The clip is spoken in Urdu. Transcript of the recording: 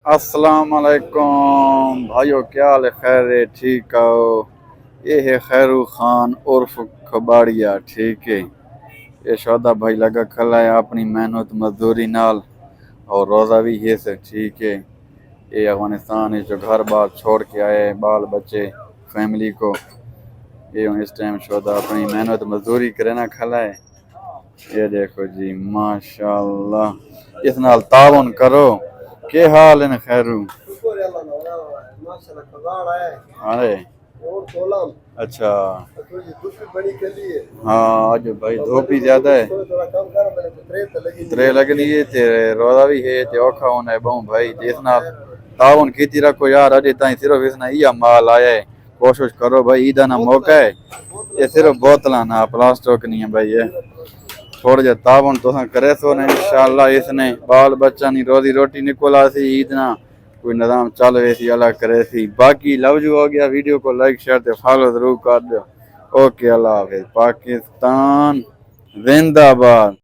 السلام علیکم بھائیو، کیا حال ہے؟ خیر ہے؟ ٹھیک ہو؟ یہ ہے خیرو خان عرف کھباڑیا، ٹھیک ہے؟ یہ شودا بھائی لگا کھلا ہے اپنی محنت مزدوری نال، اور روزہ بھی یہ سے، ٹھیک ہے؟ یہ افغانستان ہے جو گھر بار چھوڑ کے آئے، بال بچے فیملی کو، یہ اس ٹائم شودا اپنی محنت مزدوری کرنا کھلا ہے۔ یہ دیکھو جی، ماشاءاللہ، اس نال تعاون کرو۔ کیا حال ہے خیرو؟ آئے اچھا، ہاں آج بھائی دھوپ ہی زیادہ ہے، ترے لگ لیے تے روزہ بھی ہے تے اوکھا ہونا ہے بہوں بھائی، اس نال تعاون کیتی رکھو یار، اجے تائیں صرف اس نال یہ مال آیا ہے۔ کوشش کرو بھائی، عیدہ نہ موقع ہے، یہ صرف بوتلاں نہ پلاسٹک نہیں ہے بھائی، یہ تھوڑا جا تعاون تساں کرے سو نا، انشاءاللہ اس نے بال بچہ نہیں روزی روٹی نکلا سی، عید نہ کوئی نظام چل رہی سی، اللہ کرے سی۔ باقی لو جو ہو گیا، ویڈیو کو لائک شیئر تے فالو ضرور کر دو۔ اوکے، اللہ حافظ۔ پاکستان زندہ باد۔